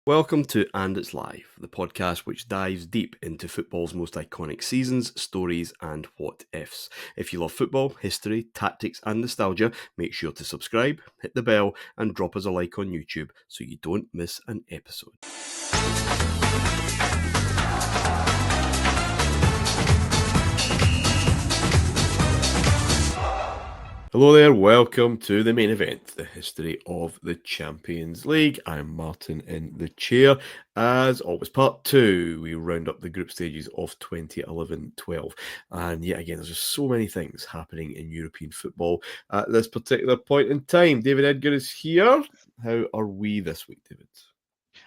Welcome to And It's Live, the podcast which dives deep into football's most iconic seasons, stories, and what ifs. If you love football, history, tactics, and nostalgia, make sure to subscribe, hit the bell, and drop us a like on YouTube so you don't miss an episode. Hello there, welcome to the main event, the history of the Champions League. I'm Martin in the chair. As always, part two, we round up the group stages of 2011-12. And yet again, there's just so many things happening in European football at this particular point in time. David Edgar is here. How are we this week, David?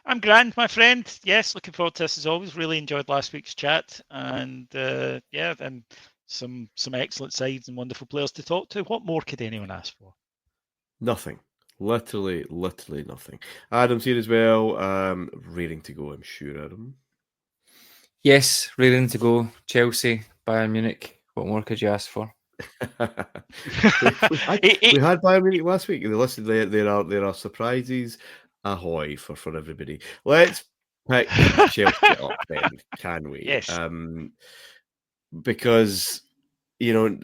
I'm grand, my friend. Yes, looking forward to this as always. Really enjoyed last week's chat. And and some excellent sides and wonderful players to talk to. What more could anyone ask for? Nothing. Literally nothing. Adam's here as well. Raring to go, I'm sure, Adam. Yes, raring to go. Chelsea, Bayern Munich. What more could you ask for? we had Bayern Munich last week. They listed there are surprises. Ahoy for everybody. Let's pick Chelsea up then, can we? Yes. Because, you know,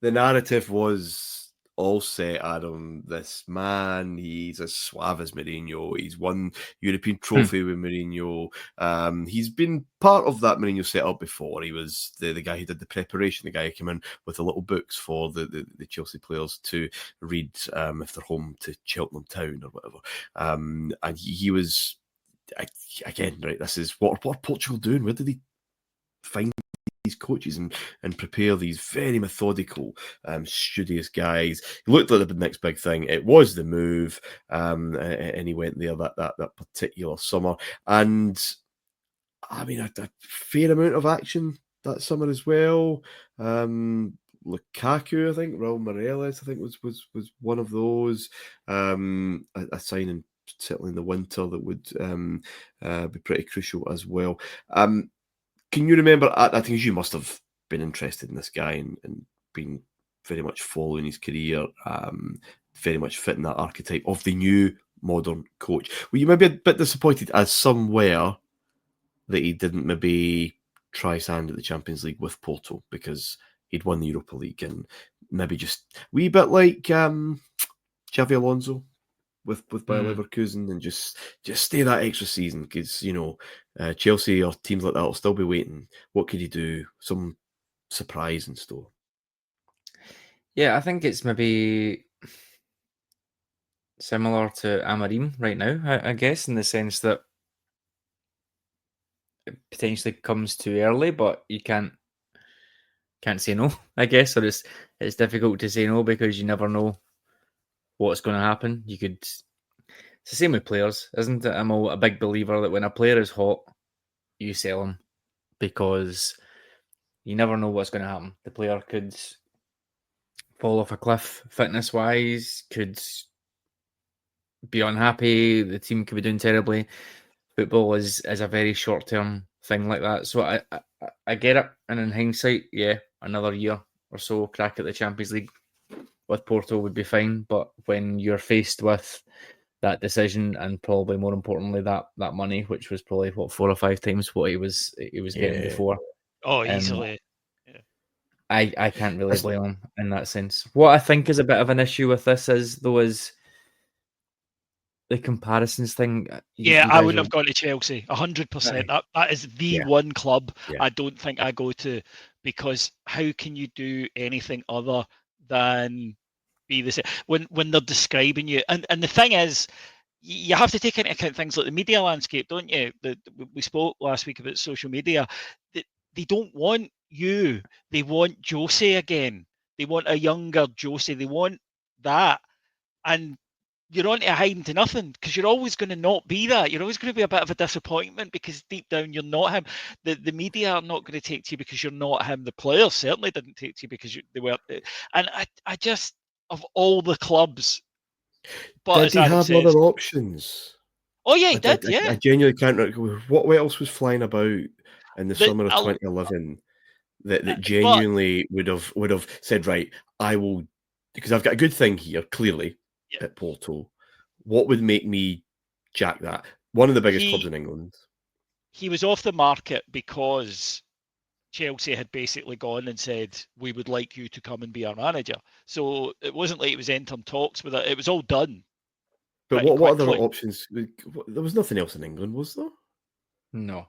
the narrative was all set, Adam. This man, he's as suave as Mourinho. He's won European trophy with Mourinho. He's been part of that Mourinho setup before. He was the guy who did the preparation, the guy who came in with the little books for the Chelsea players to read if they're home to Cheltenham Town or whatever. And he was, again, right, this is what Portugal doing? Where did he find these coaches and prepare these very methodical, studious guys? He looked like the next big thing. It was the move, and he went there that particular summer. And I mean, a fair amount of action that summer as well. Lukaku, I think, Raul Morelos, I think was one of those. A signing certainly in the winter that would be pretty crucial as well. Can you remember, I think you must have been interested in this guy and been very much following his career, very much fitting that archetype of the new modern coach. Were you maybe a bit disappointed as some were that he didn't maybe try his hand at the Champions League with Porto because he'd won the Europa League and maybe just a wee bit like Xavi Alonso with Bayer Leverkusen and just stay that extra season because, you know, Chelsea or teams like that will still be waiting. What could he do? Some surprise in store. Yeah, I think it's maybe similar to Amorim right now, I guess, in the sense that it potentially comes too early, but you can't say no, I guess, or it's difficult to say no because you never know what's going to happen. It's the same with players, isn't it? I'm a big believer that when a player is hot, you sell him because you never know what's going to happen. The player could fall off a cliff fitness-wise, could be unhappy, the team could be doing terribly. Football is a very short-term thing like that. So I get it. And in hindsight, yeah, another year or so crack at the Champions League with Porto would be fine. But when you're faced with that decision and probably more importantly that money, which was probably 4 or 5 times what he was getting before. Oh, easily. I can't really blame him in that sense. What I think is a bit of an issue with this is the comparisons thing. I wouldn't have gone to Chelsea 100%. That is the one club I don't think I go to because how can you do anything other than be the same when they're describing you? And the thing is, you have to take into account things like the media landscape, don't you? We spoke last week about social media. They don't want you. They want Jose again. They want a younger Jose. They want that. And you're on to hiding to nothing because you're always going to not be that. You're always going to be a bit of a disappointment because deep down you're not him. The media are not going to take to you because you're not him. The players certainly didn't take to you because they weren't. And I just, of all the clubs, but did he have other options? Oh yeah, he did. I genuinely can't remember what else was flying about in the summer of 2011 that genuinely would have said, right, I will, because I've got a good thing here clearly at Porto. What would make me jack that? One of the biggest clubs in England. He was off the market because Chelsea had basically gone and said, we would like you to come and be our manager. So it wasn't like it was entering talks with it. It was all done. But what other options? There was nothing else in England, was there? No.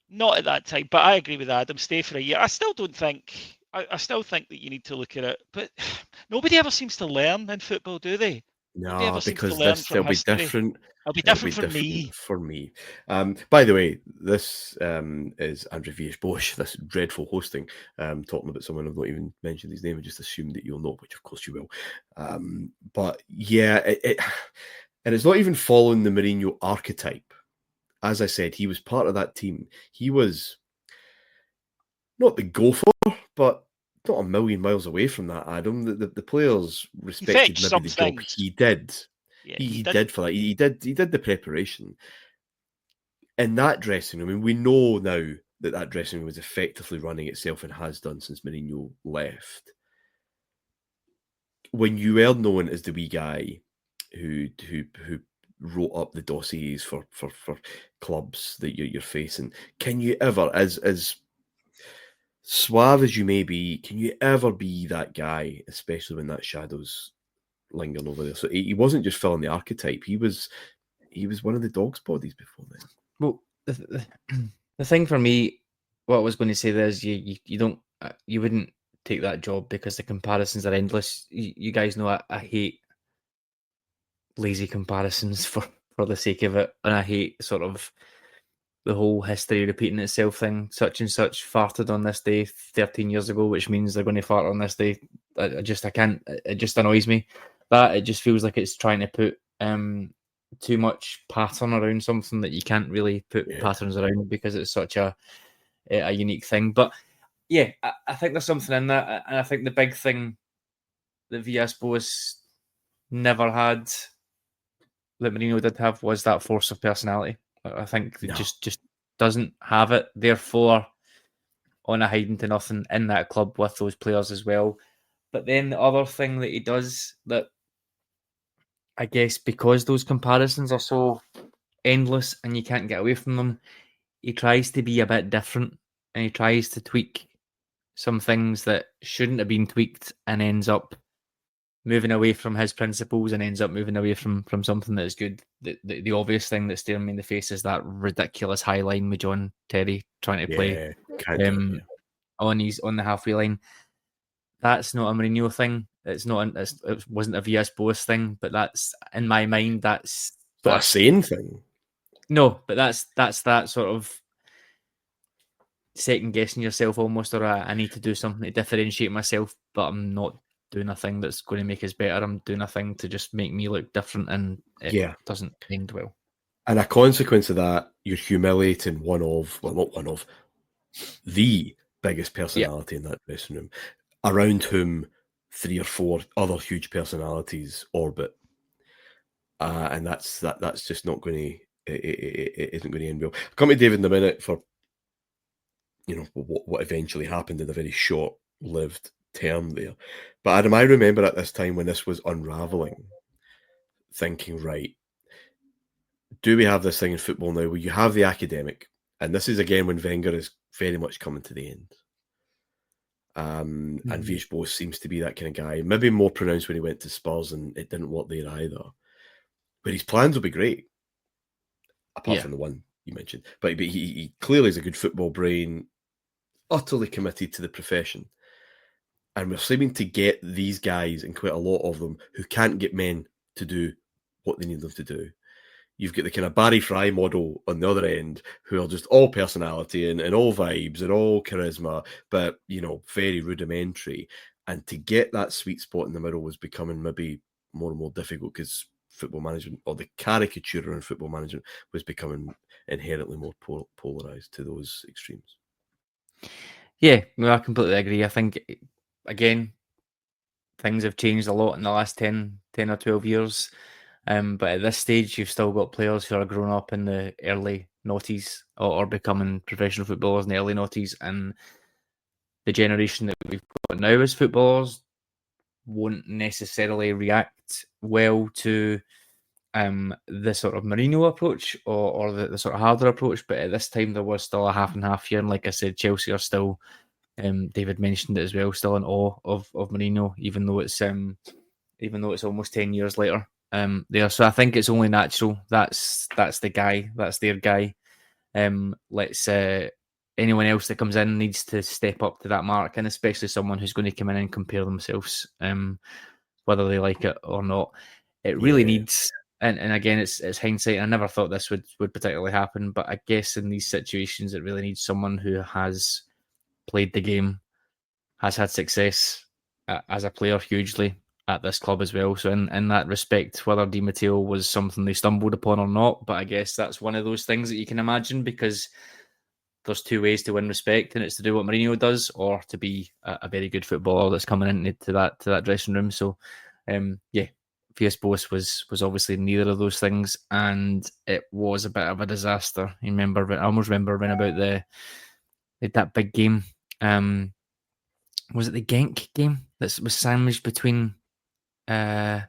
Not at that time, but I agree with Adam. Stay for a year. I still think that you need to look at it. But nobody ever seems to learn in football, do they? No, because they'll be different. It'll be different for me. For me. By the way, this is André Villas-Boas, this dreadful hosting, talking about someone I've not even mentioned his name and just assumed that you'll know, which of course you will. But yeah, and it's not even following the Mourinho archetype. As I said, he was part of that team. He was not the gopher, but not a million miles away from that, Adam. The players respected maybe the job he did. Yeah, he did for that. He did the preparation. In that dressing room, I mean, we know now that dressing room was effectively running itself and has done since Mourinho left. When you were known as the wee guy who wrote up the dossiers for clubs that you're facing, can you ever, as suave as you may be, can you ever be that guy, especially when that shadow's lingering over there? So he wasn't just filling the archetype. He was one of the dog's bodies before then. Well, the thing for me, what I was going to say there is you wouldn't take that job because the comparisons are endless. You guys know I hate lazy comparisons for the sake of it, and I hate sort of the whole history repeating itself thing. Such and such farted on this day 13 years ago, which means they're going to fart on this day. I can't. It just annoys me. It just feels like it's trying to put too much pattern around something that you can't really put patterns around because it's such a unique thing. But yeah, I think there's something in that, and I think the big thing that Villas-Boas never had that Mourinho did have was that force of personality. I think it just doesn't have it. Therefore, on a hiding to nothing in that club with those players as well. But then the other thing that he does that I guess because those comparisons are so endless and you can't get away from them, he tries to be a bit different and he tries to tweak some things that shouldn't have been tweaked and ends up moving away from his principles and ends up moving away from something that is good. The obvious thing that's staring me in the face is that ridiculous high line with John Terry trying to play on the halfway line. That's not a Mourinho thing. It wasn't a Villas-Boas thing, but that's in my mind. That's not a sane thing. No, but that's that sort of second guessing yourself almost, or I need to do something to differentiate myself, but I'm not doing a thing that's going to make us better. I'm doing a thing to just make me look different, and it doesn't end well. And a consequence of that, you're humiliating the biggest personality in that dressing room, around whom 3 or 4 other huge personalities orbit, and that's just not going to. It isn't going to end well. I'll come to David in a minute for what eventually happened in a very short-lived term there. But Adam, I remember at this time when this was unraveling, thinking, right, do we have this thing in football now where you have the academic, and this is again when Wenger is very much coming to the end. And Villas-Boas seems to be that kind of guy, maybe more pronounced when he went to Spurs and it didn't work there either. But his plans will be great, apart from the one you mentioned. But he clearly is a good football brain, utterly committed to the profession. And we're seeming to get these guys, and quite a lot of them, who can't get men to do what they need them to do. You've got the kind of Barry Fry model on the other end, who are just all personality and all vibes and all charisma, but, very rudimentary. And to get that sweet spot in the middle was becoming maybe more and more difficult because football management, or the caricature around football management, was becoming inherently more polarised to those extremes. Yeah, I completely agree. I think, again, things have changed a lot in the last 10 or 12 years. But at this stage, you've still got players who are growing up in the early noughties or becoming professional footballers in the early noughties. And the generation that we've got now as footballers won't necessarily react well to the sort of Mourinho approach or the sort of harder approach, but at this time there was still a half and half here, and like I said, Chelsea are still, David mentioned it as well, still in awe of Mourinho, even though it's almost 10 years later there. So I think it's only natural. That's the guy. That's their guy. Let's anyone else that comes in needs to step up to that mark, and especially someone who's going to come in and compare themselves, whether they like it or not. It really needs, and again, it's hindsight. I never thought this would particularly happen, but I guess in these situations, it really needs someone who has played the game, has had success as a player hugely at this club as well. So in that respect, whether Di Matteo was something they stumbled upon or not, but I guess that's one of those things that you can imagine, because there's two ways to win respect, and it's to do what Mourinho does or to be a very good footballer that's coming into that dressing room. So Villas-Boas was obviously neither of those things, and it was a bit of a disaster. I almost remember when about that big game. Was it the Genk game that was sandwiched between QPR?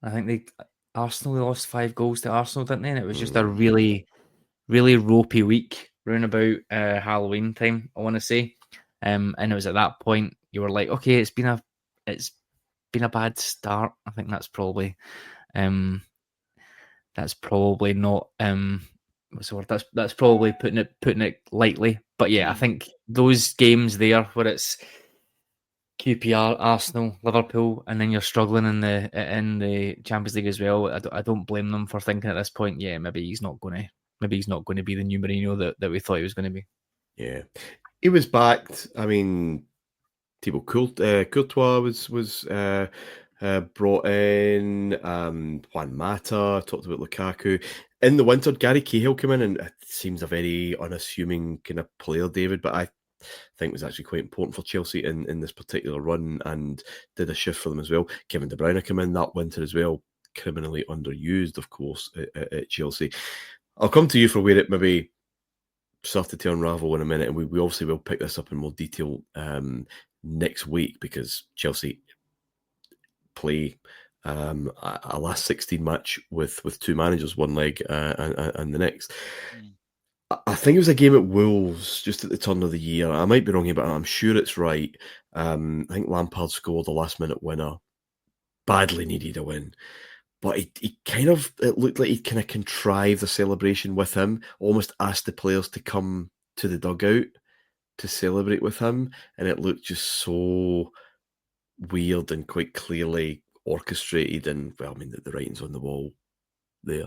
I think Arsenal lost 5 goals to Arsenal, didn't they? And it was just a really, really ropey week round about Halloween time, I want to say. And it was at that point you were like, okay, it's been a bad start. I think that's probably not what's the word? That's probably putting it lightly. But yeah, I think those games there where it's QPR, Arsenal, Liverpool, and then you're struggling in the Champions League as well. I don't blame them for thinking at this point, yeah, maybe he's not going to be the new Mourinho that we thought he was going to be. Yeah, he was backed. I mean, Thibaut Courtois was brought in. Juan Mata, talked about Lukaku. In the winter, Gary Cahill came in, and it seems a very unassuming kind of player, David, but I think was actually quite important for Chelsea in this particular run and did a shift for them as well. Kevin De Bruyne came in that winter as well, criminally underused, of course, at Chelsea. I'll come to you for where it maybe started to unravel in a minute, and we obviously will pick this up in more detail next week, because Chelsea play a last 16 match with 2 managers, one leg and the next. I think it was a game at Wolves just at the turn of the year. I might be wrong here, but I'm sure it's right. I think Lampard scored a last-minute winner. Badly needed a win. But it looked like he kind of contrived the celebration with him, almost asked the players to come to the dugout to celebrate with him. And it looked just so weird and quite clearly orchestrated. And, well, I mean, the writing's on the wall there.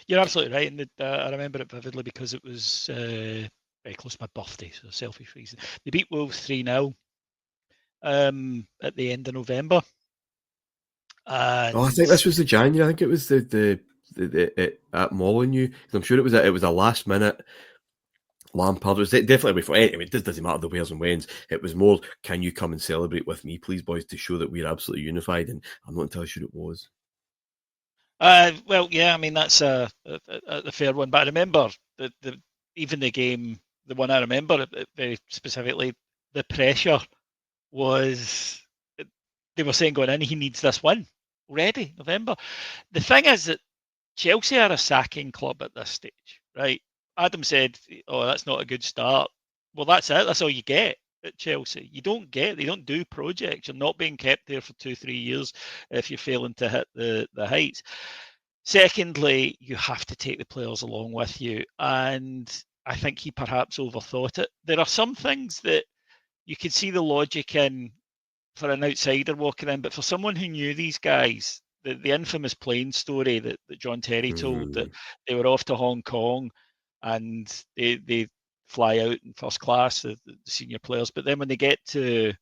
You're absolutely right, and I remember it vividly because it was very close to my birthday, so selfish reason. They beat Wolves 3-0 at the end of November. And I think this was the January. I think it was the at Molineux. I'm sure it was a last minute. Lampard was definitely before. Anyway, it doesn't matter the wheres and whens. It was more, can you come and celebrate with me, please, boys, to show that we're absolutely unified? And I'm not entirely sure it was. Well, yeah, I mean, that's a fair one. But I remember even the game, the one I remember very specifically, the pressure was, they were saying going in, he needs this win already, November. The thing is that Chelsea are a sacking club at this stage, right? Adam said, oh, that's not a good start. Well, that's it. That's all you get at Chelsea. They don't do projects. You're not being kept there for 2-3 years if you're failing to hit the heights. Secondly, you have to take the players along with you, and I think he perhaps overthought it. There are some things that you could see the logic in for an outsider walking in, but for someone who knew these guys, the infamous plane story that John Terry told, that they were off to Hong Kong and they fly out in first class, the senior players, but then when they get to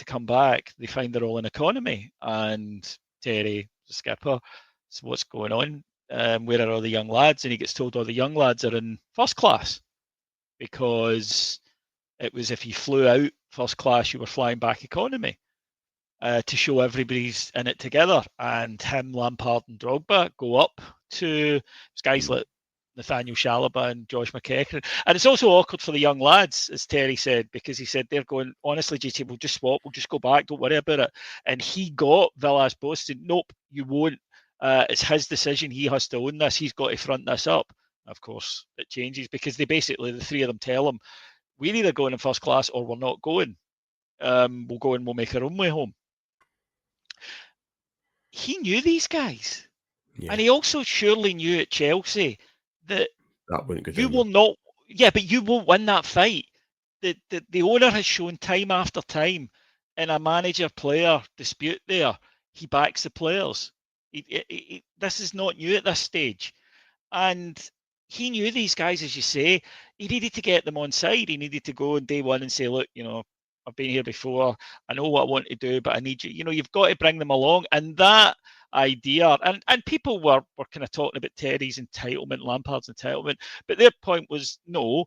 come back, they find they're all in economy. And Terry, the skipper, so what's going on? Where are all the young lads? And he gets told all the young lads are in first class, because it was if you flew out first class, you were flying back economy, to show everybody's in it together. And him, Lampard and Drogba go up to guys like Nathaniel Chalobah and Josh McEachran. And it's also awkward for the young lads, as Terry said, because he said they're going, honestly, GT, we'll just swap, we'll just go back, don't worry about it. And he got Villas-Boas said, nope, you won't. It's his decision. He has to own this. He's got to front this up. Of course, it changes because they basically, the three of them tell him, we're either going in first class or we're not going. We'll go and we'll make our own way home. He knew these guys. Yeah. And he also surely knew at Chelsea that you will not, but you won't win that fight. The owner has shown time after time in a manager-player dispute there, he backs the players. This is not new at this stage. And he knew these guys, as you say. He needed to get them on side. He needed to go on day one and say, look, I've been here before. I know what I want to do, but I need you. You've got to bring them along. And that idea, and people were kind of talking about Terry's entitlement, Lampard's entitlement, but their point was, no,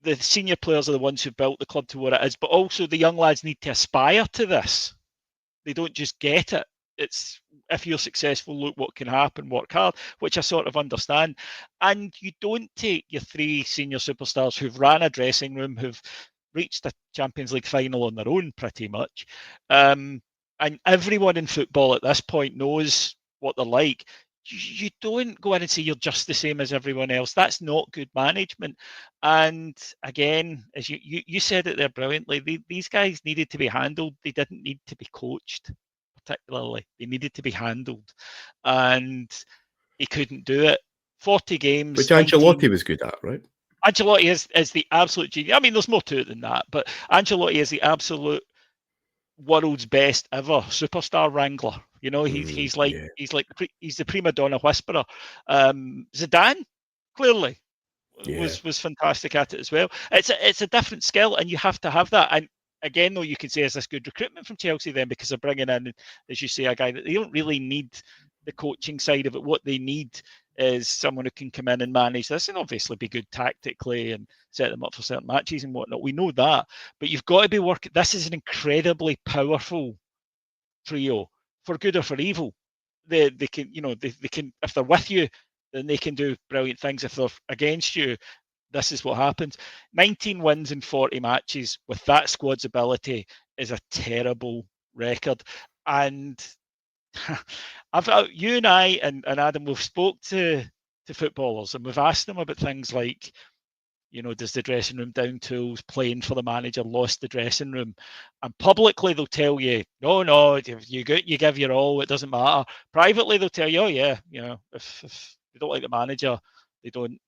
the senior players are the ones who built the club to what it is, but also the young lads need to aspire to this. They don't just get it. It's, if you're successful, look what can happen, work hard, which I sort of understand. And you don't take your three senior superstars who've ran a dressing room, who've reached a Champions League final on their own pretty much. And everyone in football at this point knows what they're like. You don't go in and say you're just the same as everyone else. That's not good management. And again, as you said it there brilliantly, these guys needed to be handled. They didn't need to be coached, particularly. They needed to be handled. And he couldn't do it. 40 games. Which Ancelotti was good at, right? Ancelotti is the absolute genius. I mean, there's more to it than that, but Ancelotti is the absolute world's best ever superstar wrangler. He's the prima donna whisperer. Zidane clearly was fantastic at it as well. It's a different skill, and you have to have that. And again, though, you can say is this good recruitment from Chelsea then, because they're bringing in, as you say, a guy that they don't really need the coaching side of it. What they need is someone who can come in and manage this and obviously be good tactically and set them up for certain matches and whatnot. We know that, but you've got to be working. This is an incredibly powerful trio, for good or for evil. They can, they can, if they're with you, then they can do brilliant things. If they're against you, this is what happens. 19 wins in 40 matches with that squad's ability is a terrible record. And you and I and Adam, we've spoke to footballers and we've asked them about things like, does the dressing room down tools, playing for the manager, lost the dressing room? And publicly they'll tell you, no, you give your all, it doesn't matter. Privately they'll tell you, oh yeah, if they don't like the manager, they don't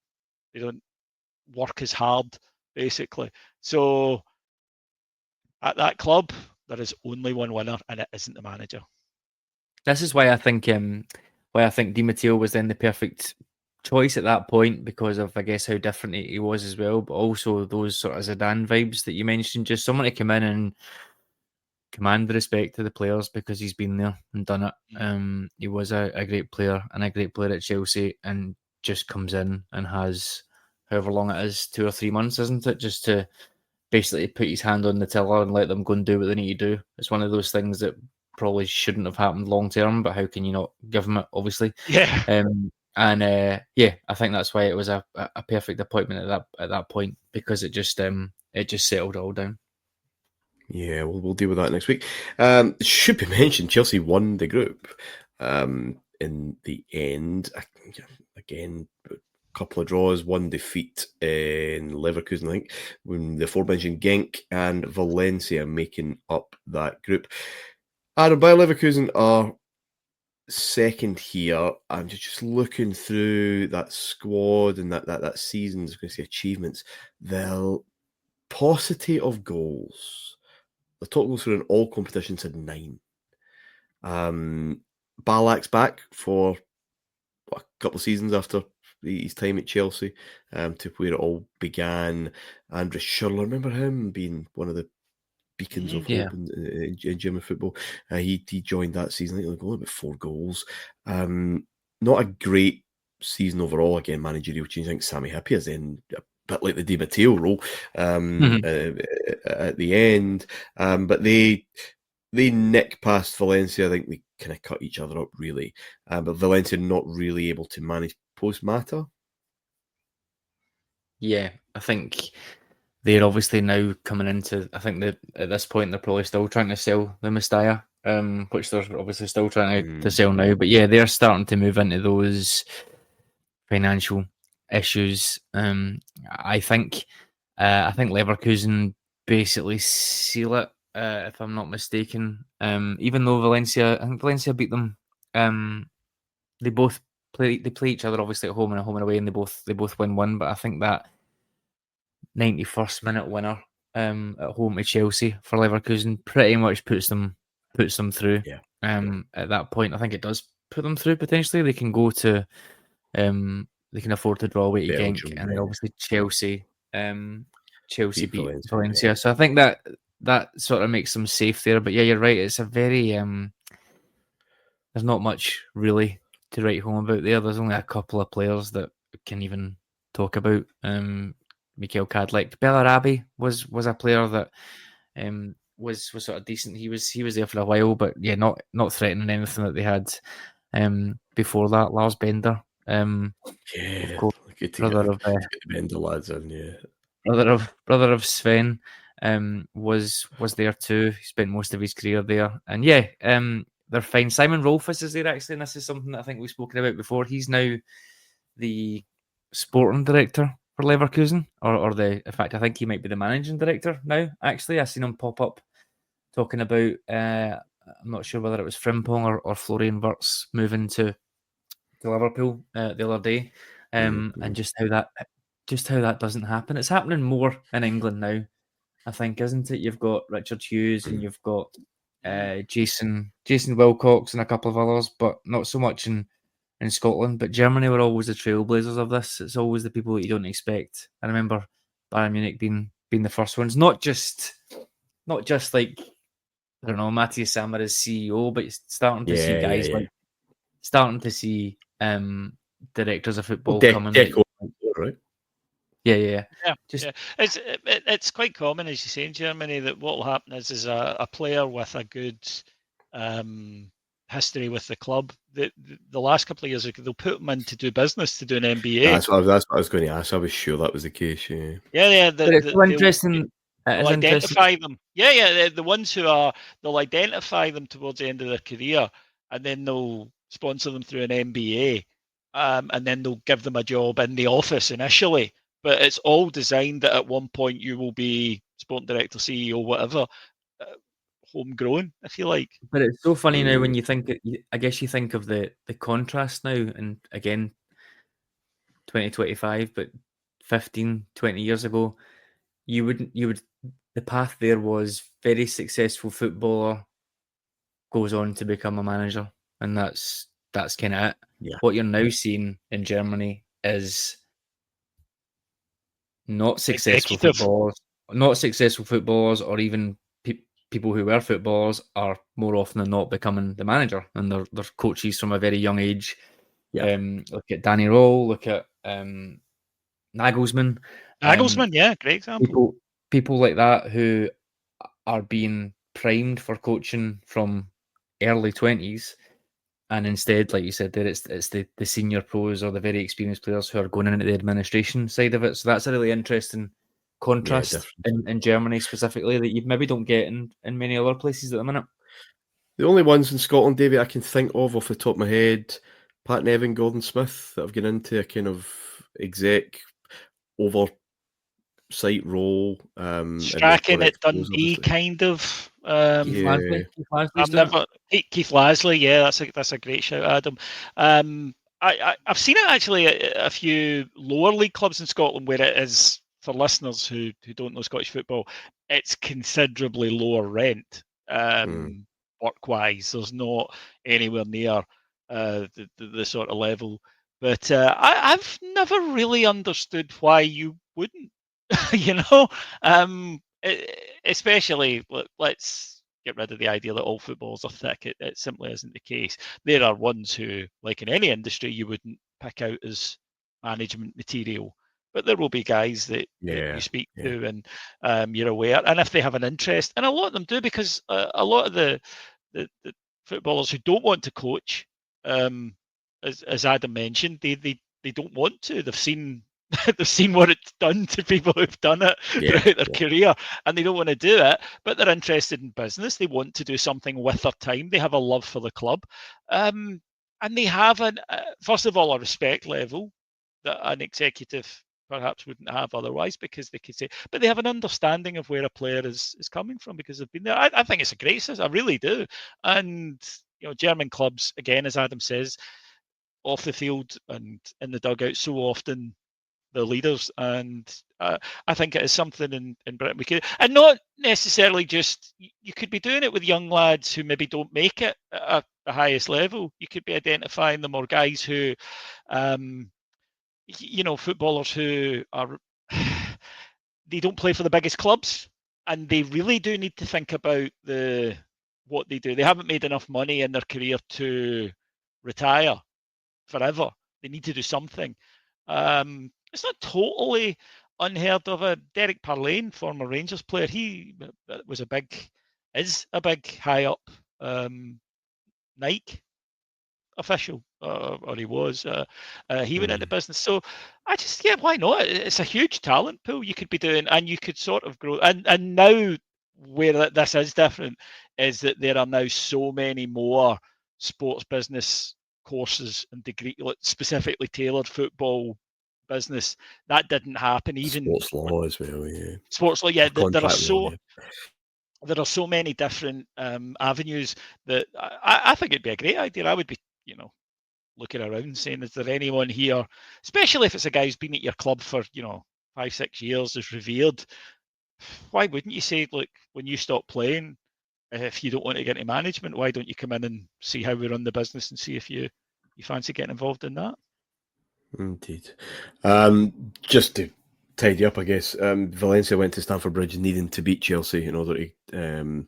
work as hard, basically. So at that club, there is only one winner, and it isn't the manager. This is why I think Di Matteo was then the perfect choice at that point, because of, I guess, how different he was as well, but also those sort of Zidane vibes that you mentioned. Just someone to come in and command the respect of the players because he's been there and done it. He was a great player and a great player at Chelsea, and just comes in and has however long it is, 2 or 3 months, isn't it? Just to basically put his hand on the tiller and let them go and do what they need to do. It's one of those things that probably shouldn't have happened long term, but how can you not give him it, obviously? Yeah. I think that's why it was a perfect appointment at that point, because it just settled it all down. Yeah, we'll deal with that next week. Should be mentioned, Chelsea won the group in the end. Again, a couple of draws, one defeat in Leverkusen, I think, when the aforementioned Genk and Valencia making up that group. Adam, Bayer Leverkusen are second here. I'm just looking through that squad and that season's, I'm going to say, achievements. The paucity of goals. The total goals through in all competitions had 9. Balak's back for a couple of seasons after his time at Chelsea, to where it all began. André Schürrle, remember him being one of the beacons of hope in German football. He joined that season. I think only about 4 goals. Not a great season overall. Again, managerial change. I think Sami Hyypiä is in a bit like the Di Matteo role at the end. But they nick past Valencia. I think they kind of cut each other up, really. But Valencia not really able to manage post-Mata. Yeah, I think they're obviously now coming into. I think that at this point they're probably still trying to sell the Mestalla, which they're obviously still trying to sell now. But yeah, they're starting to move into those financial issues. I think Leverkusen basically seal it, if I'm not mistaken. Even though I think Valencia beat them. They both play each other obviously at home and away, and they both win one. But I think that 91st minute winner at home to Chelsea for Leverkusen pretty much puts them through. Yeah. At that point, I think it does put them through potentially. They can go to they can afford to draw away to Belgium, Genk, and then obviously Chelsea beat Valencia. Valencia. So I think that sort of makes them safe there. But yeah, you're right. It's a very there's not much really to write home about there. There's only a couple of players that can even talk about. Mikel Kadlec, Bellarabi was a player that was sort of decent. He was there for a while, but yeah, not threatening anything that they had before that. Lars Bender, of course, brother of Bender lads in, yeah. brother of Sven, was there too. He spent most of his career there, and yeah, they're fine. Simon Rolfes is there actually, and this is something that I think we've spoken about before. He's now the sporting director for Leverkusen, in fact, I think he might be the managing director now. Actually, I seen him pop up talking about. I'm not sure whether it was Frimpong or Florian Wirtz moving to Liverpool the other day, and just how that doesn't happen. It's happening more in England now, I think, isn't it? You've got Richard Hughes and you've got Jason Wilcox and a couple of others, but not so much in Scotland. But Germany were always the trailblazers of this. It's always the people that you don't expect. I remember Bayern Munich being the first ones, not just like, I don't know, Matthias Sammer as CEO, but starting to see guys like starting to see directors of football coming. Right? Yeah. It's quite common, as you say, in Germany, that what will happen is a player with a good history with the club. The last couple of years ago, they'll put them in to do business, to do an MBA. That's what I was going to ask. I was sure that was the case. Yeah. It's so interesting. They'll identify them. The ones they'll identify them towards the end of their career, and then they'll sponsor them through an MBA, and then they'll give them a job in the office initially. But it's all designed that at one point you will be sporting director, CEO, whatever, homegrown, if you like. But it's so funny now when you think. I guess you think of the contrast now, and again, 2025, but 15, 20 years ago, you would the path there was very successful footballer goes on to become a manager, and that's kind of it. Yeah. What you're now seeing in Germany is not successful footballers, or even people who were footballers are more often than not becoming the manager, and they're coaches from a very young age. Yeah. Look at Danny Roll. Look at Nagelsmann. Great example. People like that who are being primed for coaching from early 20s, and instead, like you said there, it's the senior pros or the very experienced players who are going into the administration side of it. So that's a really interesting contrast in Germany specifically that you maybe don't get in many other places at the minute. The only ones in Scotland, David, I can think of off the top of my head, Pat Nevin, Gordon Smith, that have gone into a kind of exec oversight role. Strachan at Dundee, kind of. Keith Lasley, yeah, that's a great shout, Adam. I've seen it actually at a few lower league clubs in Scotland where it is, for listeners who don't know Scottish football, it's considerably lower rent work-wise. There's not anywhere near the sort of level. But I've never really understood why you wouldn't, especially, let's get rid of the idea that all footballers are thick. It simply isn't the case. There are ones who, like in any industry, you wouldn't pick out as management material. But there will be guys that you speak to and you're aware. And if they have an interest, and a lot of them do, because a lot of the footballers who don't want to coach, as Adam mentioned, they don't want to. They've seen They've seen what it's done to people who've done it throughout their career, and they don't want to do it, but they're interested in business. They want to do something with their time. They have a love for the club, and they have first of all, a respect level that an executive perhaps wouldn't have otherwise, because they could say, but they have an understanding of where a player is coming from because they've been there. I think it's a great system. I really do. And German clubs, again, as Adam says, off the field and in the dugout, so often the leaders, and I think it is something in Britain we could, and not necessarily just, you could be doing it with young lads who maybe don't make it at the highest level. You could be identifying them, or guys who, footballers who are, they don't play for the biggest clubs, and they really do need to think about what they do. They haven't made enough money in their career to retire forever. They need to do something. It's not totally unheard of. Derek Parlane, former Rangers player, he is a big high up Nike official, or he was. He went into business. So I just, why not? It's a huge talent pool you could be doing, and you could sort of grow. And now where this is different is that there are now so many more sports business courses and degree, specifically tailored football business. That didn't happen. Even sports law as well. Yeah, sports law. Yeah, there are so many different avenues that I think it'd be a great idea. I would be, looking around saying, is there anyone here, especially if it's a guy who's been at your club for 5-6 years, is revered? Why wouldn't you say, look, when you stop playing, if you don't want to get into management, why don't you come in and see how we run the business and see if you fancy getting involved in that? Indeed. Just to tidy up, I guess, Valencia went to Stamford Bridge needing to beat Chelsea in order to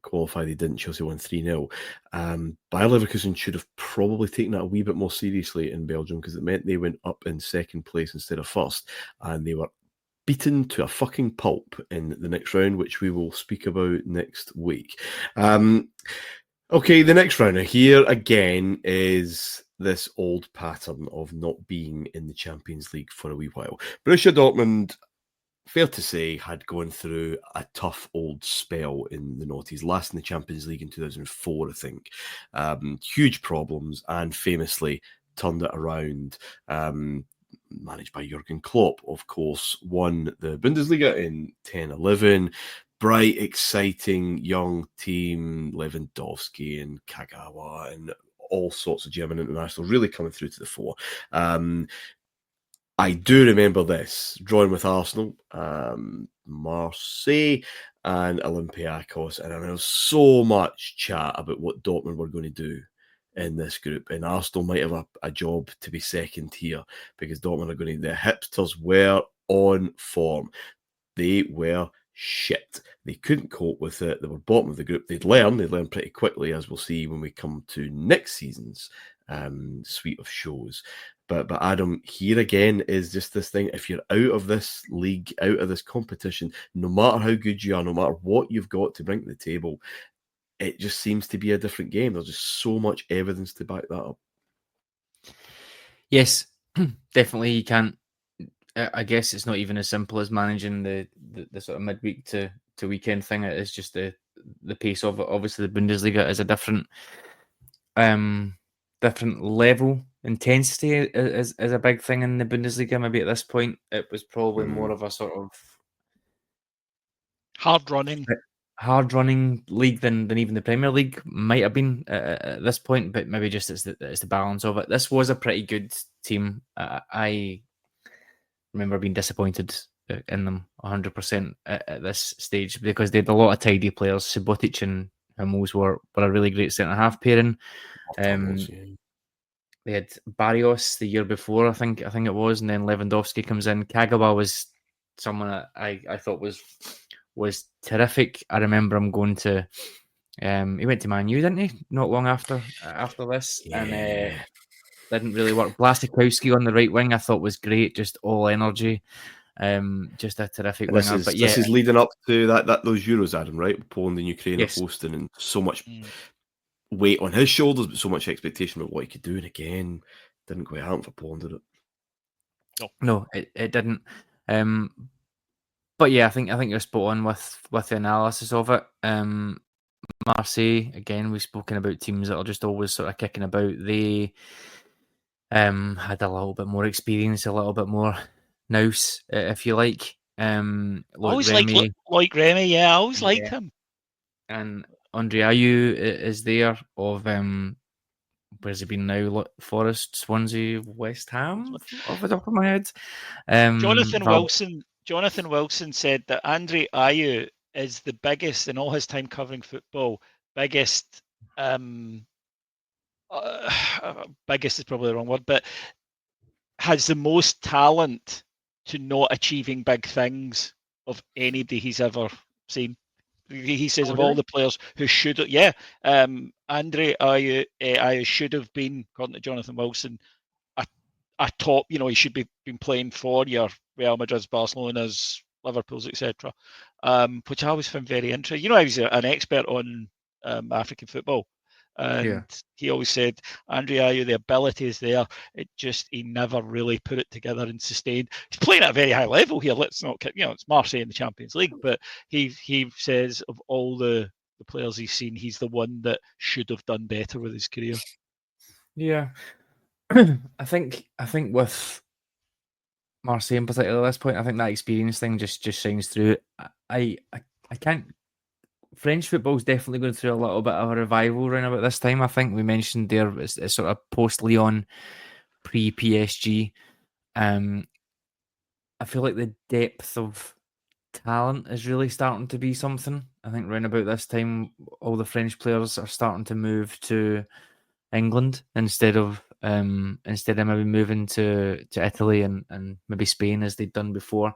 qualify. They didn't. Chelsea won 3-0. Bayer Leverkusen should have probably taken that a wee bit more seriously in Belgium, because it meant they went up in second place instead of first, and they were beaten to a fucking pulp in the next round, which we will speak about next week. Okay, the next round here again is this old pattern of not being in the Champions League for a wee while. Borussia Dortmund, fair to say, had gone through a tough old spell in the noughties, last in the Champions League in 2004, I think. Huge problems, and famously turned it around. Managed by Jurgen Klopp, of course, won the Bundesliga in 10-11. Bright, exciting young team, Lewandowski and Kagawa and all sorts of German internationals really coming through to the fore. I do remember this, drawing with Arsenal, Marseille and Olympiacos, and there was so much chat about what Dortmund were going to do in this group, and Arsenal might have a job to be second here, because Dortmund are going to, the hipsters were on form. They were shit. They couldn't cope with it. They were bottom of the group. They'd learn pretty quickly, as we'll see when we come to next season's suite of shows. But Adam, here again is just this thing. If you're out of this league, out of this competition, no matter how good you are, no matter what you've got to bring to the table, it just seems to be a different game. There's just so much evidence to back that up. Yes, definitely. You can't. I guess it's not even as simple as managing the sort of midweek to weekend thing. It is just the pace of it. Obviously, the Bundesliga is a different level. Intensity is a big thing in the Bundesliga. Maybe at this point, it was probably more of a sort of hard running league than even the Premier League might have been at this point. But maybe just it's the balance of it. This was a pretty good team. I remember being disappointed in them 100% at this stage, because they had a lot of tidy players. Subotic and Hummels were a really great centre-half pairing. They had Barrios the year before, I think it was, and then Lewandowski comes in. Kagawa was someone that I thought was terrific. I remember him going to he went to Man U, didn't he? Not long after this, and didn't really work. Blastikowski on the right wing, I thought was great, just all energy. Just a terrific winger. This is leading up to those Euros, Adam, right? Poland and Ukraine are hosting, and so much weight on his shoulders, but so much expectation about what he could do. And again, didn't quite happen for Poland, did it? No, it didn't. But yeah, I think you're spot on with the analysis of it. Marseille, again, we've spoken about teams that are just always sort of kicking about. They had a little bit more experience, a little bit more nous, if you like. Always Remy, like Remy, yeah, I always liked him. And André Ayew is there of where's he been now? Forest, Swansea, West Ham, off the top of my head. Jonathan Wilson said that André Ayew is the biggest in all his time covering football. Biggest is probably the wrong word, but has the most talent to not achieving big things of anybody he's ever seen. He says of all the players who should, André Ayew should have been, according to Jonathan Wilson, a top. He should be been playing for your Real Madrid's, Barcelona's, Liverpool's, etc. Which I always found very interesting. I was an expert on African football. And he always said, André Ayew, the ability is there. He never really put it together and sustained. He's playing at a very high level here. Let's not, it's Marseille in the Champions League, but he says of all the players he's seen, he's the one that should have done better with his career. Yeah, I think with Marseille in particular at this point, I think that experience thing just shines through. I can't. French football's definitely going through a little bit of a revival around about this time. I think we mentioned there it's sort of post Lyon, pre PSG. I feel like the depth of talent is really starting to be something. I think around about this time, all the French players are starting to move to England instead of maybe moving to Italy and maybe Spain as they'd done before.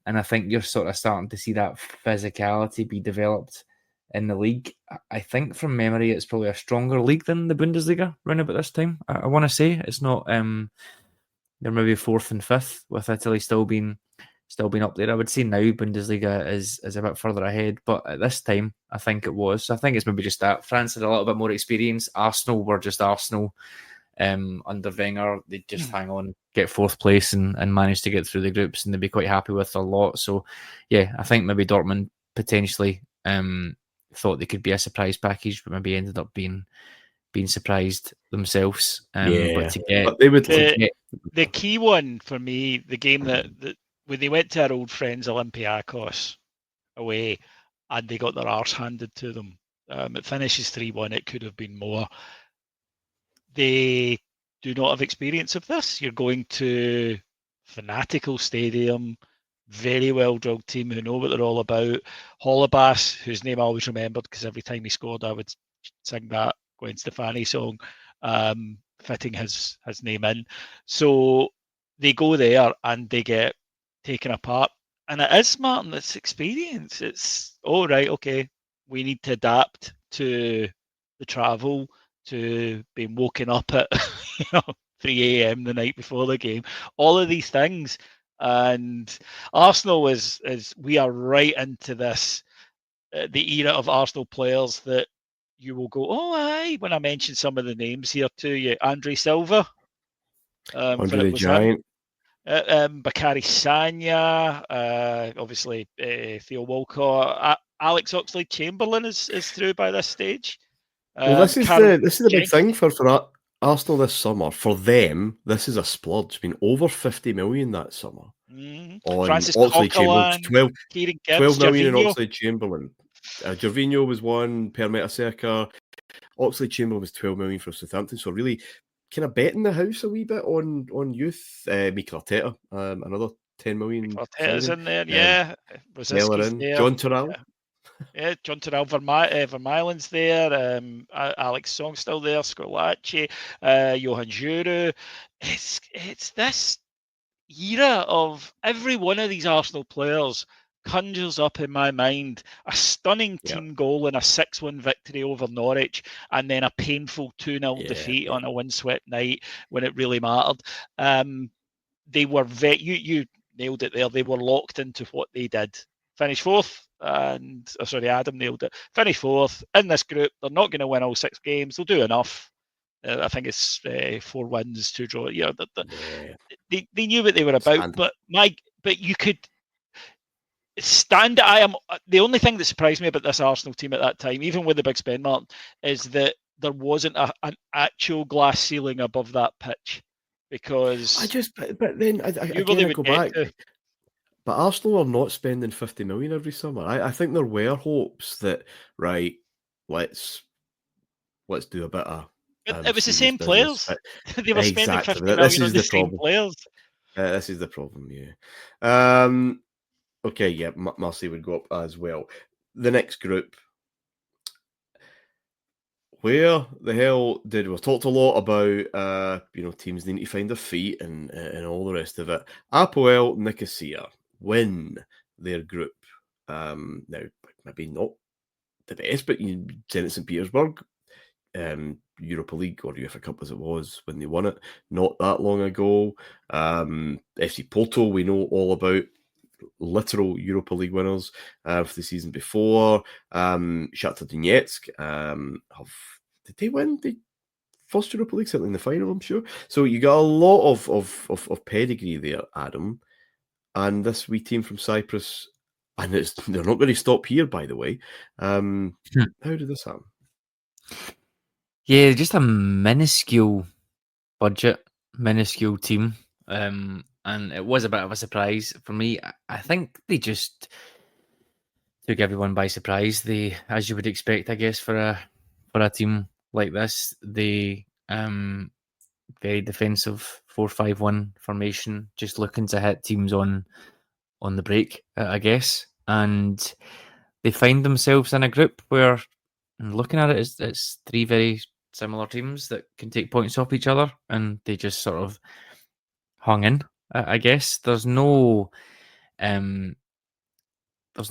And I think you're sort of starting to see that physicality be developed in the league. I think from memory, it's probably a stronger league than the Bundesliga around about this time. I want to say it's not. They're maybe fourth and fifth, with Italy still being up there. I would say now Bundesliga is a bit further ahead, but at this time I think it was. So I think it's maybe just that France had a little bit more experience. Arsenal were just Arsenal. Under Wenger, they'd just hang on, get fourth place and manage to get through the groups, and they'd be quite happy with a lot. So yeah, I think maybe Dortmund potentially thought they could be a surprise package, but maybe ended up being surprised themselves. But the key one for me, the game that when they went to our old friends Olympiacos away and they got their arse handed to them, it finishes 3-1. It could have been more. They do not have experience of this. You're going to fanatical stadium, very well-drilled team who know what they're all about. Holebas, whose name I always remembered because every time he scored, I would sing that Gwen Stefani song, fitting his name in. So they go there and they get taken apart. And it is, Martin, it's experience. It's, okay, we need to adapt to the travel, to being woken up at 3 a.m. the night before the game. All of these things. And Arsenal is we are right into this, the era of Arsenal players that you will go, oh, aye, when I mention some of the names here to you. Andre Silva. Andre the Giant. Bakary Sagna, obviously Theo Walcott. Alex Oxlade-Chamberlain is through by this stage. Well, this is the big thing for Arsenal this summer. For them, this is a splurge. It's been over 50 million that summer. On Francis Oxlade-Chamberlain, 12 million Gervinho. on Oxlade-Chamberlain. Gervinho was one, Per Mertesacker. Oxlade-Chamberlain was 12 million for Southampton. So really kind of betting the house a wee bit on youth. Mikel Arteta, another 10 million. Arteta's in there, yeah. Rosiski's there. John Terrell. Yeah, John Terrell, Vermaelen's there. Alex Song's still there. Scolacci, Johan Juru. It's this era of every one of these Arsenal players conjures up in my mind a stunning team goal in a 6-1 victory over Norwich, and then a painful 2-0 defeat on a windswept night when it really mattered. They were you nailed it there. They were locked into what they did. Finish fourth. And Adam nailed it. Finish fourth in this group. They're not going to win all 6 games. They'll do enough. I think it's 4 wins, 2 draws. They knew what they were about. But you could stand. The only thing that surprised me about this Arsenal team at that time, even with the big spend, Martin, is that there wasn't an actual glass ceiling above that pitch, because but then I go back. But Arsenal are not spending 50 million every summer. I think there were hopes that, right, let's do a bit of. It was the same players. They were spending 50 million on the same players. This is the problem, yeah. Okay, yeah, Marseille would go up as well. The next group. Where the hell we've talked a lot about, teams need to find their feet and all the rest of it. APOEL Nicosia win their group. Now, maybe not the best, but Zenit St. Petersburg, Europa League or UEFA Cup as it was when they won it, not that long ago. FC Porto, we know all about, literal Europa League winners for the season before. Shakhtar Donetsk did they win the first Europa League? Certainly in the final, I'm sure. So you got a lot of pedigree there, Adam. And this wee team from Cyprus, and they're not going to stop here, by the way. How did this happen? Yeah, just a minuscule budget, minuscule team. And it was a bit of a surprise for me. I think they just took everyone by surprise. They, as you would expect, I guess, for a team like this, they very defensive 4-5-1 formation, just looking to hit teams on the break, I guess. And they find themselves in a group where, looking at it, it's 3 very similar teams that can take points off each other, and they just sort of hung in. I guess there's no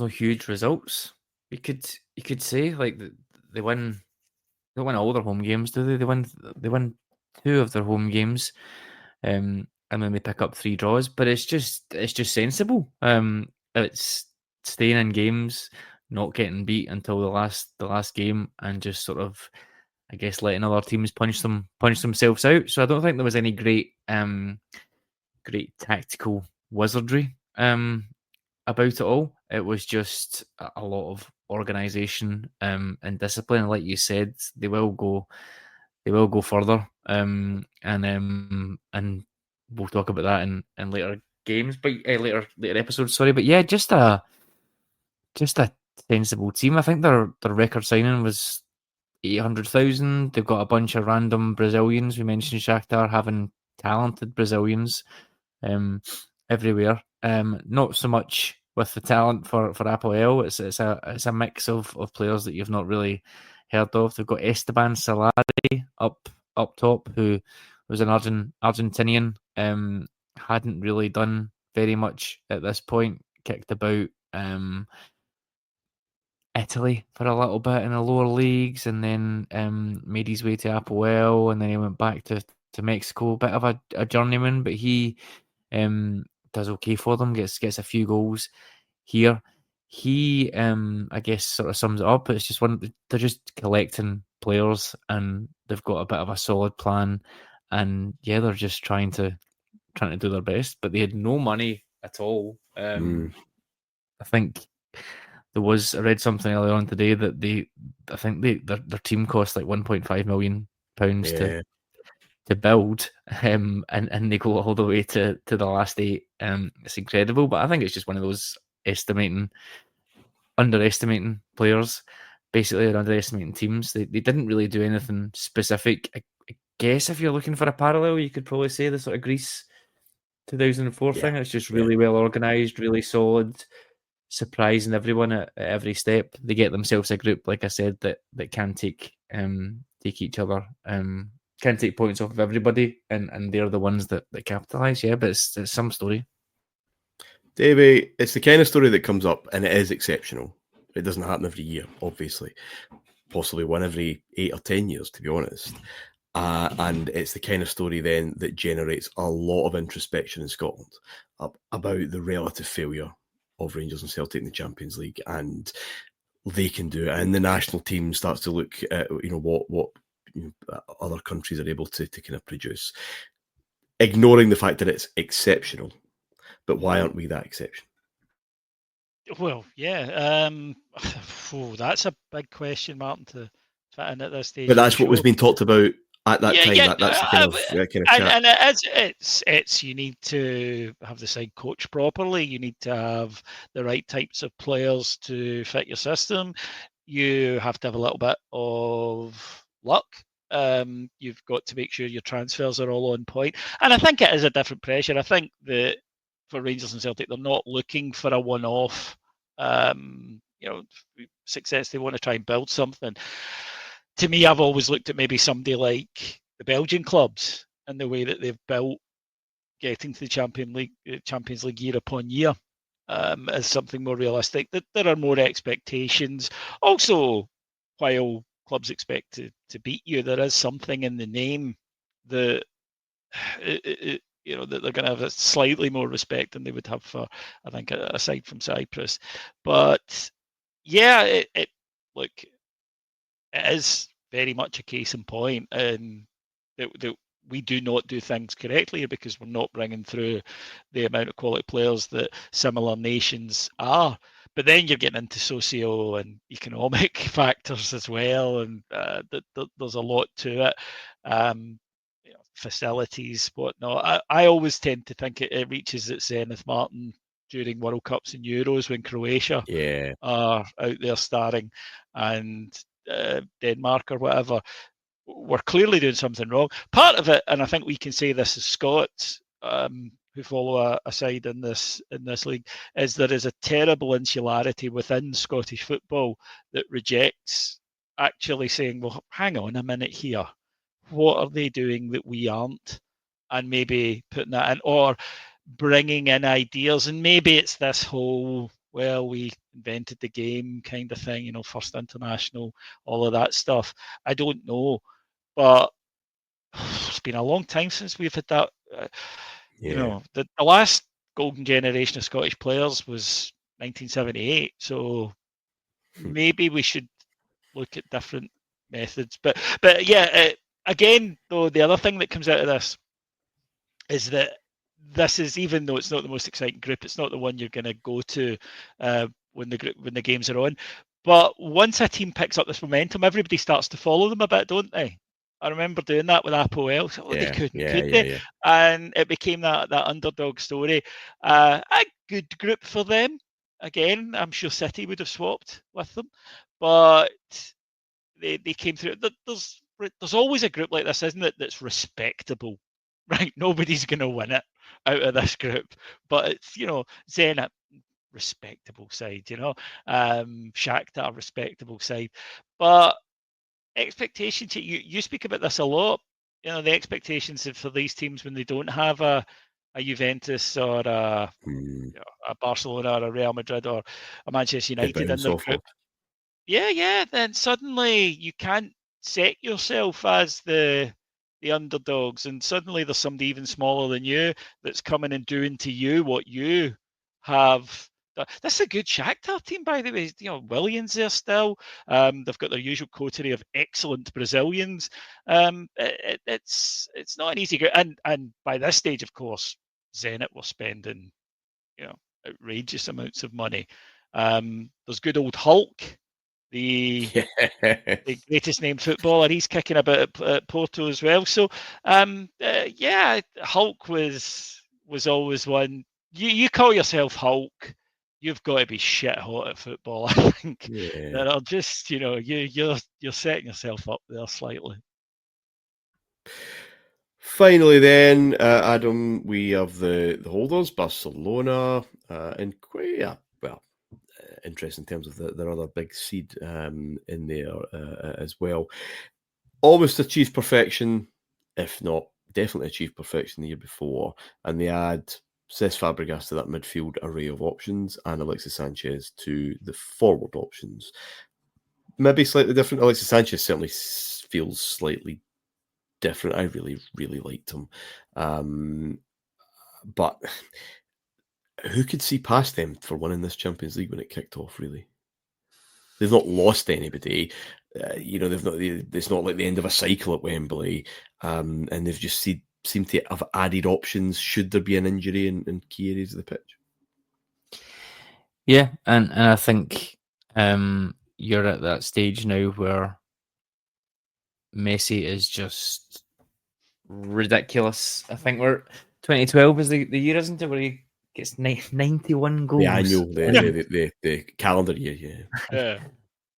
huge results. You could say, like, they win. They don't win all their home games, do they? They win 2 of their home games, and then they pick up 3 draws. But it's just sensible. It's staying in games, not getting beat until the last game, and just sort of, I guess, letting other teams punch themselves out. So I don't think there was any great tactical wizardry about it all. It was just a lot of organisation and discipline. Like you said, they will go further. And we'll talk about that in later games, but later episodes. Sorry, but yeah, just a sensible team. I think their record signing was 800,000. They've got a bunch of random Brazilians. We mentioned Shakhtar having talented Brazilians everywhere. Not so much with the talent for APOEL. It's a mix of players that you've not really heard of. They've got Esteban Salari up top, who was an Argentinian. Hadn't really done very much at this point. Kicked about Italy for a little bit in the lower leagues, and then made his way to APOEL, and then he went back to Mexico. Bit of a journeyman, but he does okay for them. Gets a few goals here. He, I guess, sort of sums it up. It's just they're just collecting players, and they've got a bit of a solid plan, and yeah, they're just trying to do their best. But they had no money at all. I think I read something earlier on today that their team cost like £1.5 million to build, and they go all the way to the last 8. It's incredible, but I think it's just one of those underestimating players, basically, or underestimating teams. They didn't really do anything specific. I guess if you're looking for a parallel, you could probably say the sort of Greece 2004 thing. It's just really well organised, really solid, surprising everyone at every step. They get themselves a group, like I said, that can take each other, can take points off of everybody, and they're the ones that capitalise. Yeah, but it's some story. Davey, it's the kind of story that comes up, and it is exceptional. It doesn't happen every year, obviously. Possibly one every 8 or 10 years, to be honest. And it's the kind of story then that generates a lot of introspection in Scotland about the relative failure of Rangers and Celtic in the Champions League, and they can do it. And the national team starts to look at what other countries are able to kind of produce, ignoring the fact that it's exceptional. But why aren't we that exception? Well, yeah, that's a big question, Martin, to fit in at this stage. But that's what was being talked about at that time. Yeah, That's the kind of chat. And it's you need to have the side coached properly. You need to have the right types of players to fit your system. You have to have a little bit of luck. You've got to make sure your transfers are all on point. And I think it is a different pressure. I think that for Rangers and Celtic, they're not looking for a one-off, success. They want to try and build something. To me, I've always looked at maybe somebody like the Belgian clubs and the way that they've built getting to the Champions League year upon year as something more realistic. That there are more expectations. Also, while clubs expect to beat you, there is something in the name that that they're going to have a slightly more respect than they would have for, I think, aside from Cyprus. But yeah, it is very much a case in point, and that we do not do things correctly because we're not bringing through the amount of quality players that similar nations are. But then you're getting into socio and economic factors as well, and there's a lot to it. Facilities, whatnot. I always tend to think it reaches its zenith, Martin, during World Cups and Euros when Croatia are out there starring, and Denmark or whatever. We're clearly doing something wrong. Part of it, and I think we can say this as Scots who follow a side in this league, is there is a terrible insularity within Scottish football that rejects actually saying, well, hang on a minute here. What are they doing that we aren't? And maybe putting that in, or bringing in ideas. And maybe it's this whole, well, we invented the game kind of thing, first international, all of that stuff. I don't know. But it's been a long time since we've had that. The last golden generation of Scottish players was 1978. So maybe we should look at different methods. But yeah, again, though, the other thing that comes out of this is that this is, even though it's not the most exciting group, it's not the one you're going to go to when the games are on. But once a team picks up this momentum, everybody starts to follow them a bit, don't they? I remember doing that with APOEL. So, they couldn't, could they? Yeah. And it became that underdog story. A good group for them. Again, I'm sure City would have swapped with them, but they came through. There's always a group like this, isn't it? That's respectable, right? Nobody's going to win it out of this group, but it's Zenit, respectable side. Shakhtar, respectable side, but expectations. You speak about this a lot. The expectations for these teams when they don't have a Juventus or a Barcelona or a Real Madrid or a Manchester United in their group. Yeah. Then suddenly you can't set yourself as the underdogs, and suddenly there's somebody even smaller than you that's coming and doing to you what you have. This is a good Shakhtar team, by the way. Williams there still. They've got their usual coterie of excellent Brazilians. It's not an easy group, and by this stage, of course, Zenit were spending outrageous amounts of money. There's good old Hulk, the greatest named footballer. He's kicking about at Porto as well. So Hulk was always one. You call yourself Hulk, you've got to be shit hot at football. I think that are just you're setting yourself up there slightly. Finally, then, Adam, we have the holders, Barcelona, and interesting in terms of their other big seed in there as well. Almost achieved perfection, if not definitely achieved perfection the year before, and they add Cesc Fabregas to that midfield array of options and Alexis Sanchez to the forward options. Maybe slightly different. Alexis Sanchez certainly feels slightly different. I really, really liked him. But who could see past them for winning this Champions League when it kicked off, really? They've not lost anybody. they've not. It's not like the end of a cycle at Wembley, and they've just seem to have added options should there be an injury in key areas of the pitch. Yeah, and I think you're at that stage now where Messi is just ridiculous. I think 2012 is the year, isn't it, where he gets 91 goals. The annual, the calendar year, yeah.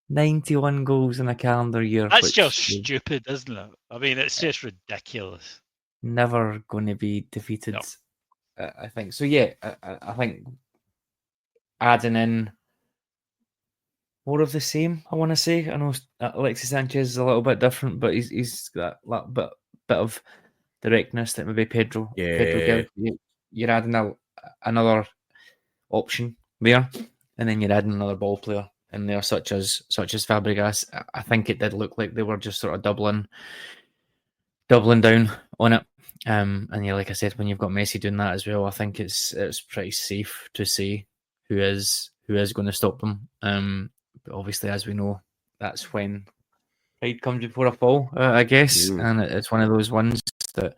91 goals in a calendar year. That's just stupid, isn't it? I mean, it's just ridiculous. Never going to be defeated, no. I think. So, yeah, I think adding in more of the same, I want to say. I know Alexis Sanchez is a little bit different, but he's got a bit of directness that maybe Pedro gives. You're adding another option there, and then you're adding another ball player in there, such as Fabregas. I think it did look like they were just sort of doubling down on it. And yeah, like I said, when you've got Messi doing that as well, I think it's pretty safe to say who is going to stop them. But obviously, as we know, that's when pride comes before a fall, I guess. And it's one of those ones that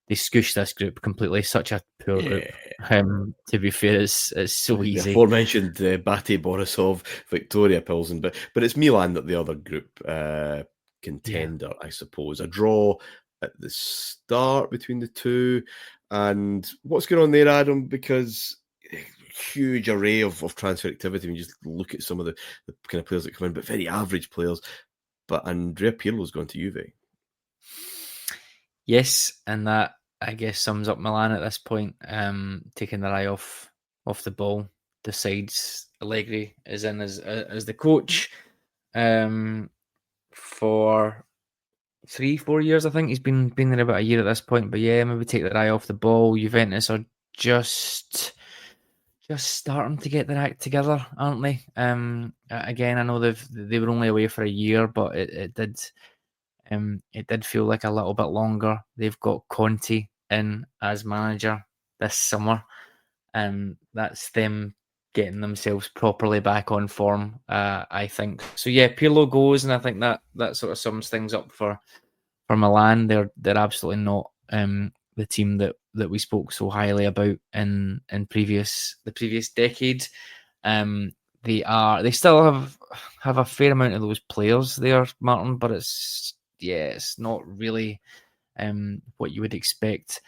they squish this group completely. Such a poor group. To be fair, it's so easy. The aforementioned Bate, Borisov, Victoria Pilsen, but it's Milan that the other group contender, I suppose. A draw at the start between the two. And what's going on there, Adam? Because huge array of transfer activity when you just look at some of the kind of players that come in, but very average players. But Andrea Pirlo's gone to Juve. Yes, and that, I guess, sums up Milan at this point. Taking their eye off the ball, decides Allegri is in as the coach for 3-4 years. I think he's been there about a year at this point. But yeah, maybe take their eye off the ball. Juventus are just starting to get their act together, aren't they? Again, I know they were only away for a year, but it did feel like a little bit longer. They've got Conte in as manager this summer, and that's them getting themselves properly back on form, I think. So yeah, Pirlo goes, and I think that sort of sums things up for Milan. They're absolutely not the team that we spoke so highly about in the previous decade. They still have a fair amount of those players there, Martin, but it's not really what you would expect.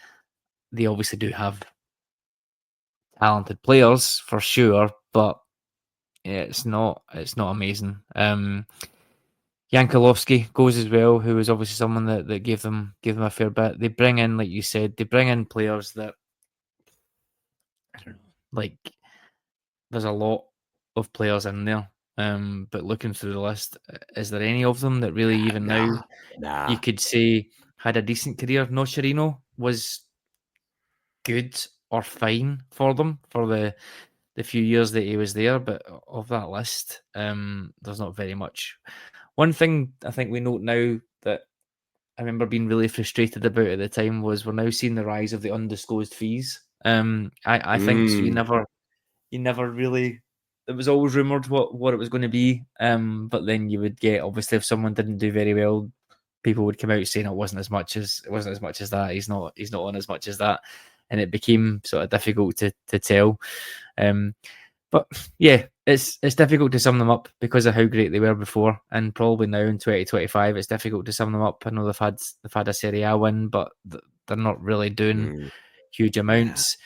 They obviously do have talented players for sure, but yeah, it's not amazing. Jankulovski goes as well, who is obviously someone that gave them a fair bit. They bring in, like you said, players that, I don't know, like, there's a lot of players in there. But looking through the list, is there any of them that really now you could say had a decent career? Nocerino was good or fine for them for the few years that he was there, but of that list, there's not very much. One thing I think we note now that I remember being really frustrated about at the time was we're now seeing the rise of the undisclosed fees. I think so. You never really. It was always rumored what it was going to be, but then you would get, obviously, if someone didn't do very well, people would come out saying it wasn't as much as that. He's not on as much as that, and it became sort of difficult to tell. But yeah, it's difficult to sum them up because of how great they were before, and probably now in 2025, it's difficult to sum them up. I know they've had a Serie A win, but they're not really doing huge amounts.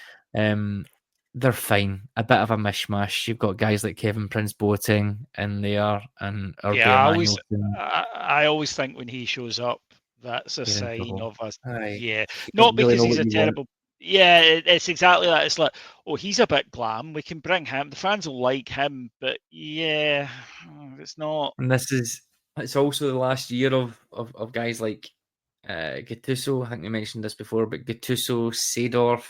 They're fine. A bit of a mishmash. You've got guys like Kevin Prince Boateng in there, and I always think when he shows up, that's a sign of us. Yeah, not because really he's a terrible. Yeah, it's exactly that. It's like, oh, he's a bit glam. We can bring him. The fans will like him, but yeah, it's not. And it's also the last year of guys like Gattuso. I think we mentioned this before, but Gattuso, Seedorf,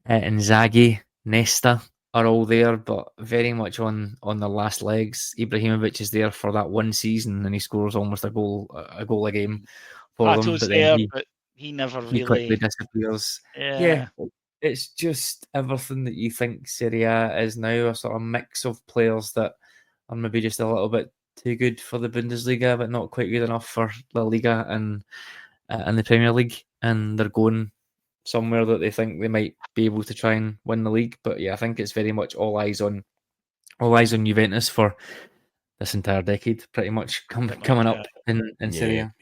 Inzaghi, Nesta are all there, but very much on the last legs. Ibrahimovic is there for that one season, and he scores almost a goal a game for them. But then he never really quickly disappears. Yeah, it's just everything that you think Serie A is now, a sort of mix of players that are maybe just a little bit too good for the Bundesliga, but not quite good enough for La Liga and the Premier League, and they're going somewhere that they think they might be able to try and win the league. But yeah, I think it's very much all eyes on Juventus for this entire decade, pretty much coming up in Serie A.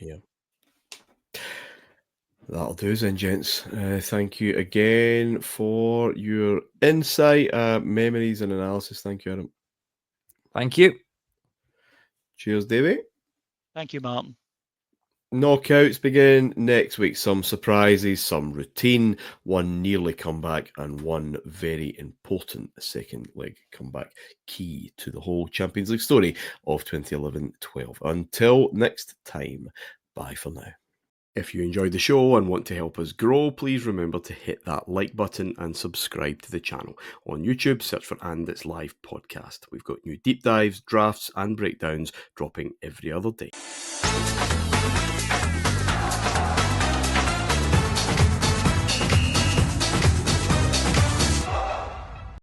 That'll do us then, gents. Thank you again for your insight, memories, and analysis. Thank you, Adam. Thank you. Cheers, Davey. Thank you, Martin. Knockouts begin next week. Some surprises, some routine, one nearly comeback, and one very important second leg comeback, key to the whole Champions League story of 2011-12. Until next time, bye for now. If you enjoyed the show and want to help us grow, please remember to hit that like button and subscribe to the channel. On YouTube, search for And It's Live Podcast. We've got new deep dives, drafts, and breakdowns dropping every other day.